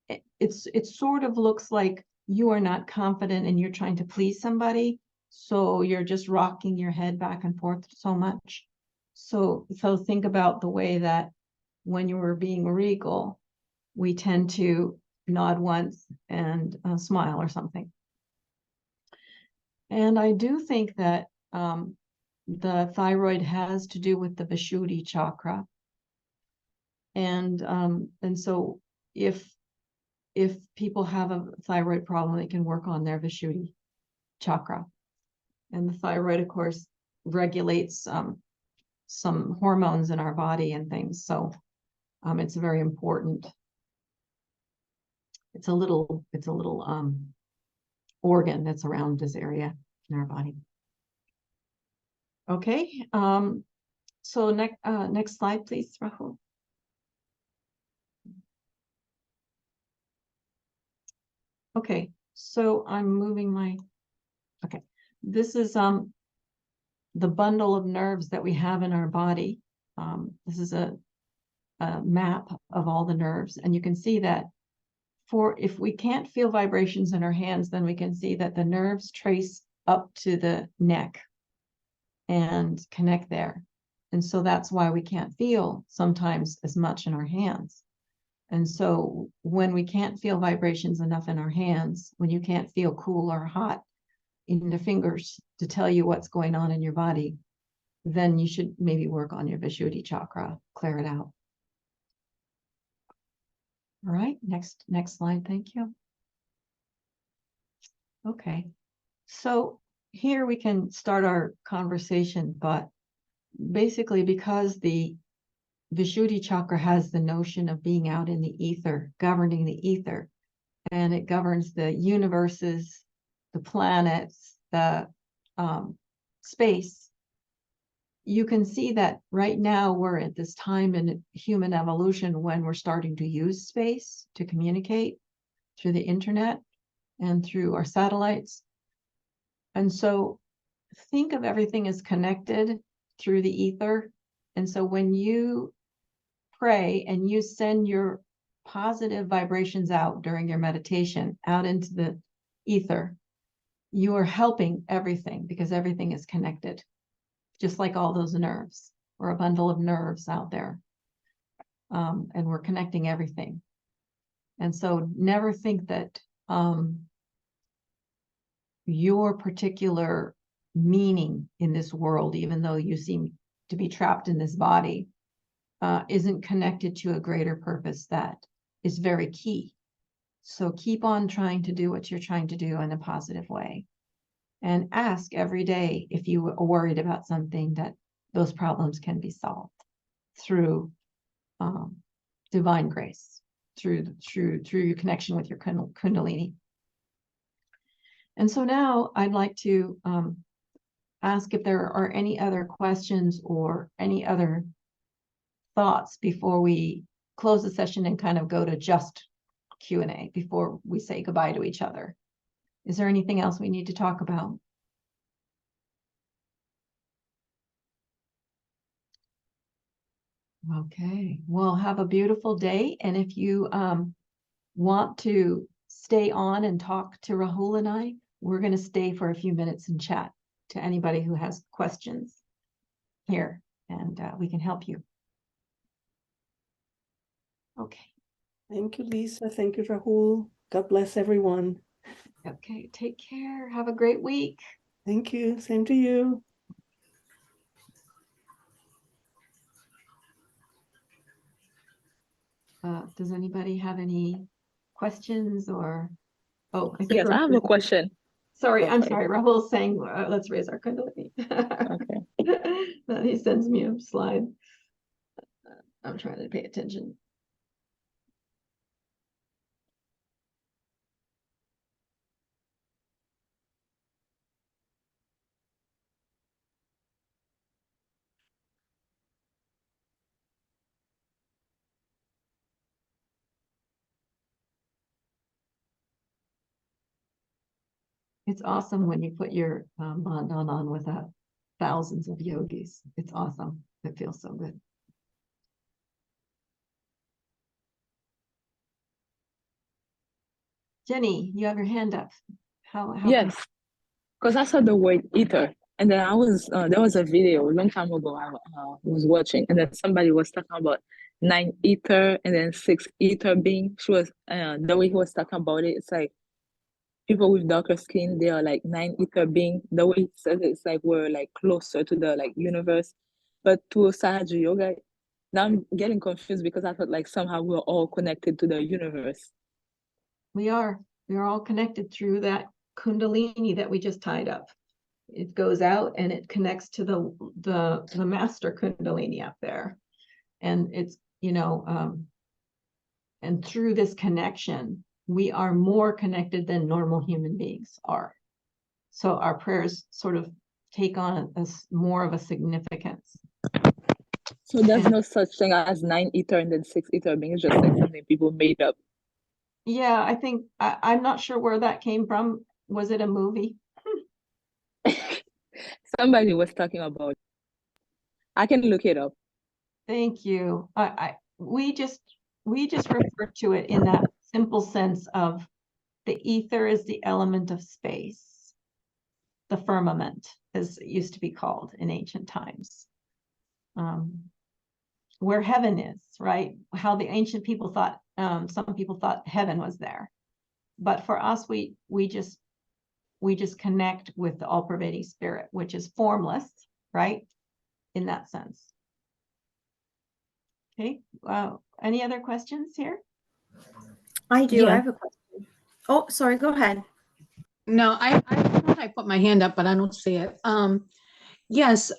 Speaker 1: it sort of looks like you are not confident and you're trying to please somebody, so you're just rocking your head back and forth so much. So think about the way that when you were being regal, we tend to nod once and smile or something. And I do think that the thyroid has to do with the Vishudhhi Chakra. And so if people have a thyroid problem, they can work on their Vishudhhi Chakra. And the thyroid, of course, regulates some hormones in our body and things. So it's very important. It's a little organ that's around this area in our body. Okay, so next slide, please, Rahul. Okay, so I'm moving my, okay. This is the bundle of nerves that we have in our body. This is a map of all the nerves, and you can see that if we can't feel vibrations in our hands, then we can see that the nerves trace up to the neck and connect there. And so that's why we can't feel sometimes as much in our hands. And so when we can't feel vibrations enough in our hands, when you can't feel cool or hot in the fingers to tell you what's going on in your body, then you should maybe work on your Vishudhhi Chakra, clear it out. All right, next slide, thank you. Okay, so here we can start our conversation, but basically because the Vishudhhi Chakra has the notion of being out in the ether, governing the ether, and it governs the universes, the planets, the space. You can see that right now we're at this time in human evolution when we're starting to use space to communicate through the internet and through our satellites. And so think of everything as connected through the ether. And so when you pray and you send your positive vibrations out during your meditation, out into the ether, you are helping everything because everything is connected, just like all those nerves. We're a bundle of nerves out there, and we're connecting everything. And so never think that your particular meaning in this world, even though you seem to be trapped in this body, isn't connected to a greater purpose that is very key. So keep on trying to do what you're trying to do in a positive way. And ask every day if you are worried about something, that those problems can be solved through divine grace, through your connection with your Kundalini. And so now I'd like to ask if there are any other questions or any other thoughts before we close the session and kind of go to just Q&A before we say goodbye to each other. Is there anything else we need to talk about? Okay, well, have a beautiful day. And if you want to stay on and talk to Rahul and I, we're going to stay for a few minutes and chat to anybody who has questions here, and we can help you. Okay,
Speaker 6: Thank you, Lisa. Thank you, Rahul. God bless everyone.
Speaker 1: okay, take care. Have a great week.
Speaker 6: Thank you. Same to you.
Speaker 1: Does anybody have any questions or? Oh, I think
Speaker 3: Yes, I have a
Speaker 1: Rahul-
Speaker 3: question.
Speaker 1: Sorry,
Speaker 3: Oh,
Speaker 1: I'm
Speaker 3: sorry.
Speaker 1: sorry. Rahul's saying, let's raise our Kundalini.
Speaker 3: Okay.
Speaker 1: Then he sends me a slide. I'm trying to pay attention. It's awesome when you put your bandhan on with thousands of yogis. It's awesome. It feels so good. Jenny, you have your hand up. How
Speaker 3: Yes, because I saw the word ether, and then I was there was a video a long time ago I was watching, and then somebody was talking about 9 ether and then 6 ether being. She was the way he was talking about it. It's like people with darker skin, they are like 9 ether being. The way he says it, it's like we're like closer to the like universe, but to Sahaja Yoga, now I'm getting confused because I thought like somehow we're all connected to the universe.
Speaker 1: we are all connected through that Kundalini that we just tied up. It goes out and it connects to the master Kundalini up there. And it's, and through this connection, we are more connected than normal human beings are. So our prayers sort of take on more of a significance.
Speaker 3: So there's
Speaker 1: And
Speaker 3: no such thing as 9 ether and then 6 ether being. It's just like something people made up.
Speaker 1: yeah, I think I'm not sure where that came from. Was it a movie?
Speaker 3: Somebody was talking about it. I can look it up.
Speaker 1: Thank you. We just refer to it in that simple sense of the ether is the element of space. The firmament, as it used to be called in ancient times. Where heaven is, right? How the ancient people thought, some people thought heaven was there. But for us, we just connect with the all-pervading spirit, which is formless, right? In that sense. Okay, any other questions here?
Speaker 7: I do.
Speaker 3: Yeah.
Speaker 7: I have a question. Oh, sorry. Go ahead.
Speaker 5: No, I thought I put my hand up, but I don't see it. Yes,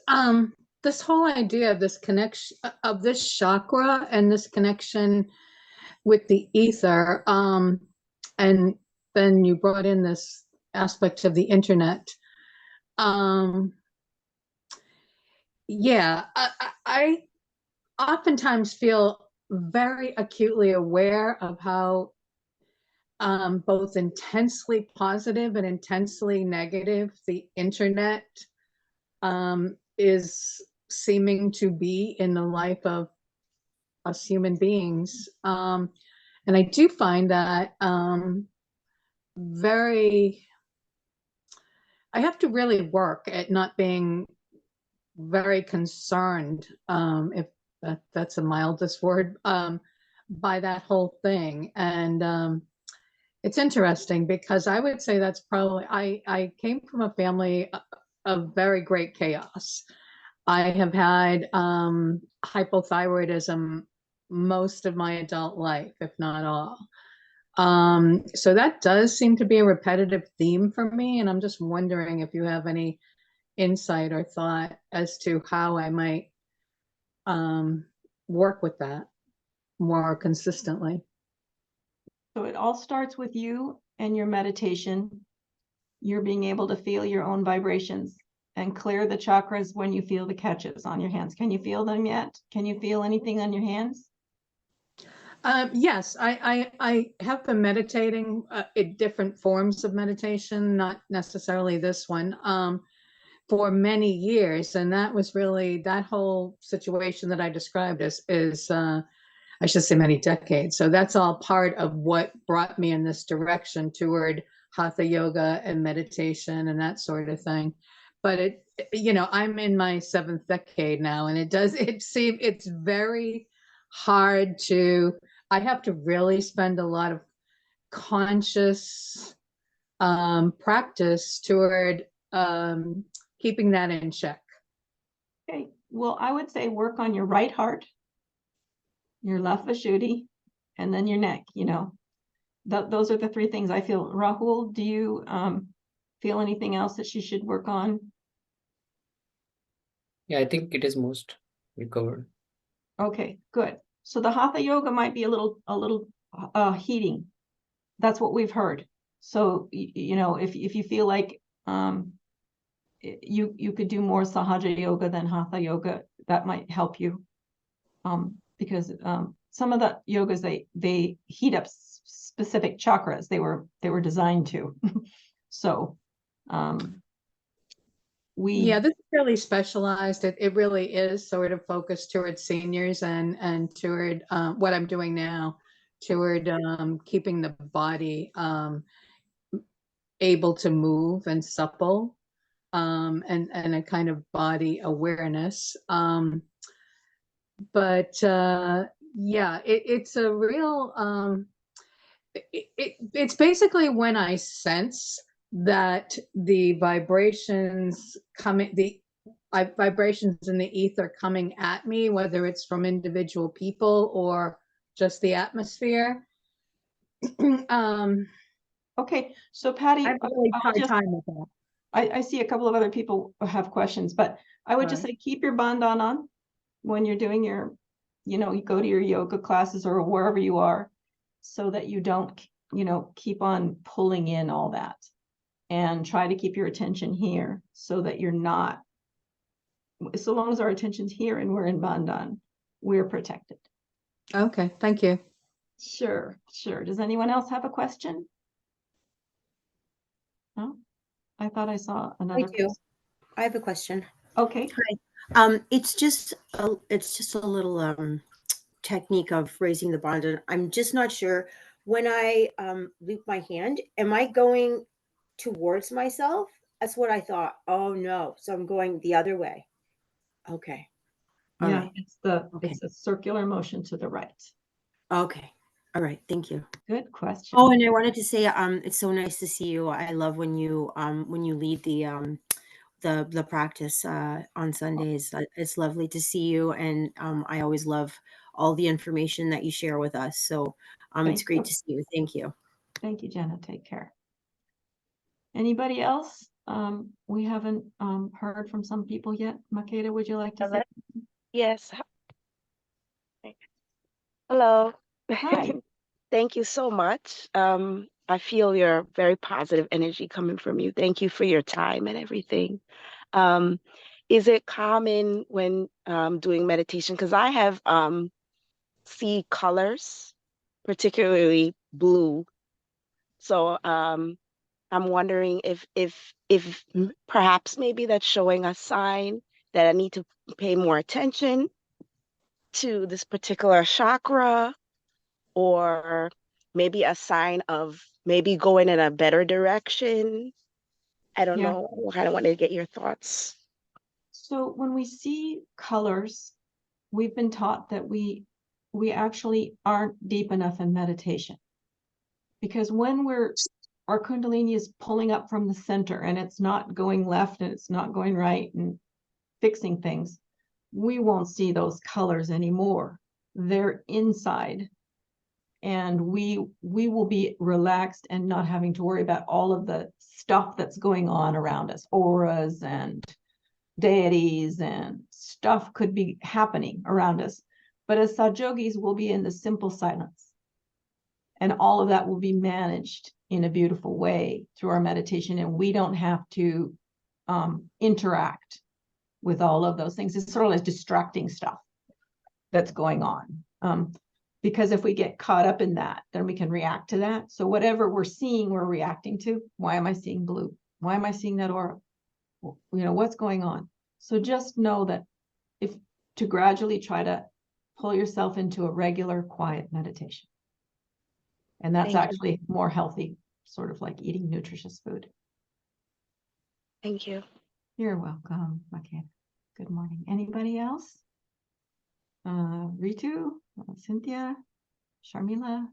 Speaker 5: this whole idea of this connection of this chakra and this connection with the ether, and then you brought in this aspect of the internet. Yeah, I oftentimes feel very acutely aware of how both intensely positive and intensely negative the internet is seeming to be in the life of us human beings. And I do find that I have to really work at not being very concerned, if that's a mildest word, by that whole thing. And it's interesting because I would say that's probably, I came from a family of very great chaos. I have had hypothyroidism most of my adult life, if not all. So that does seem to be a repetitive theme for me. And I'm just wondering if you have any insight or thought as to how I might work with that more consistently.
Speaker 1: So it all starts with you and your meditation. You're being able to feel your own vibrations and clear the chakras when you feel the catches on your hands. Can you feel them yet? Can you feel anything on your hands?
Speaker 5: Yes, I have been meditating in different forms of meditation, not necessarily this one.
Speaker 8: for many years. And that was really, that whole situation that I described is I should say many decades. So that's all part of what brought me in this direction toward hatha yoga and meditation and that sort of thing. But it, you know, I'm in my 7th decade now, and it's very hard to, I have to really spend a lot of conscious practice toward keeping that in check.
Speaker 1: Okay, well, I would say work on your right heart, your left Vishudhi, and then your neck, you know. Those are the 3 things I feel. Rahul, do you feel anything else that she should work on?
Speaker 4: Yeah, I think it is most recovered.
Speaker 1: Okay, good. So the hatha yoga might be a little heating. That's what we've heard. So you know, if you feel like you could do more sahaja yoga than hatha yoga, that might help you. Because some of the yogas they heat up specific chakras. They were designed to. So
Speaker 8: yeah, this is really specialized. It really is sort of focused toward seniors and toward what I'm doing now, toward keeping the body able to move and supple, and a kind of body awareness. But yeah, it's a real it's basically when I sense that the vibrations vibrations in the ether coming at me, whether it's from individual people or just the atmosphere.
Speaker 1: Okay, so Patty,
Speaker 8: I have a really hard time with that.
Speaker 1: I see a couple of other people have questions, but I would just say keep your bandhan on when you're doing your, you know, you go to your yoga classes or wherever you are, so that you don't, you know, keep on pulling in all that, and try to keep your attention here so that you're not, so long as our attention's here and we're in bandhan, we're protected.
Speaker 8: Okay, thank you.
Speaker 1: Sure. Does anyone else have a question? No? I thought I saw another.
Speaker 7: I do. I have a question.
Speaker 1: Okay.
Speaker 7: It's just a little technique of raising the bandhan. I'm just not sure. When I loop my hand, am I going towards myself? That's what I thought. Oh no. So I'm going the other way. Okay. All
Speaker 1: Yeah,
Speaker 7: right.
Speaker 1: it's a circular motion to the right.
Speaker 7: Okay. All right. Thank you.
Speaker 1: Good question.
Speaker 7: Oh, and I wanted to say, it's so nice to see you. I love when you lead the practice on Sundays. It's lovely to see you, and I always love all the information that you share with us. So it's great to see you. Thank you.
Speaker 1: Thank you, Jenna. Take care. Anybody else? We haven't heard from some people yet. Makeda, would you like to say?
Speaker 9: Yes. Hello.
Speaker 1: Hi.
Speaker 9: Thank you so much. I feel your very positive energy coming from you. Thank you for your time and everything. Is it common when doing meditation? Because I have see colors, particularly blue. So I'm wondering if perhaps maybe that's showing a sign that I need to pay more attention to this particular chakra, or maybe a sign of maybe going in a better direction. I don't know. I kind of wanted to get your thoughts.
Speaker 1: So when we see colors, we've been taught that we actually aren't deep enough in meditation, because when our Kundalini is pulling up from the center and it's not going left and it's not going right and fixing things, we won't see those colors anymore. They're inside, and we will be relaxed and not having to worry about all of the stuff that's going on around us. Auras and deities and stuff could be happening around us. But as Satyogis, we'll be in the simple silence. And all of that will be managed in a beautiful way through our meditation. And we don't have to interact with all of those things. It's sort of like distracting stuff that's going on. Because if we get caught up in that, then we can react to that. So whatever we're seeing, we're reacting to. Why am I seeing blue? Why am I seeing that aura? what's going on. So just know that to gradually try to pull yourself into a regular quiet meditation. And that's
Speaker 9: Thank you.
Speaker 1: actually more healthy, sort of like eating nutritious food.
Speaker 9: Thank you.
Speaker 1: You're welcome. Okay. Good morning. Anybody else? Ritu, Cynthia, Sharmila,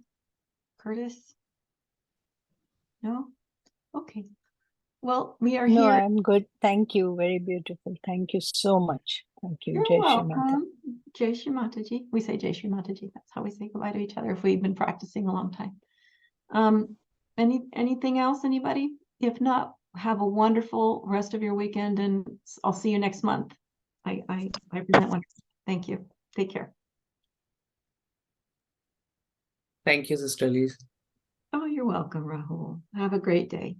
Speaker 1: Curtis? No? Okay. Well, we are
Speaker 2: No,
Speaker 1: here.
Speaker 2: I'm good. Thank you. Very beautiful. Thank you so much. Thank you.
Speaker 1: You're
Speaker 2: Jai Shri Mata.
Speaker 1: welcome. Jai Shri Mataji. We say Jai Shri Mataji. That's how we say goodbye to each other if we've been practicing a long time. Anything else, anybody? If not, have a wonderful rest of your weekend, and I'll see you next month. I present one. Thank you. Take care.
Speaker 4: Thank you, Sister Elise.
Speaker 1: Oh, you're welcome, Rahul. Have a great day.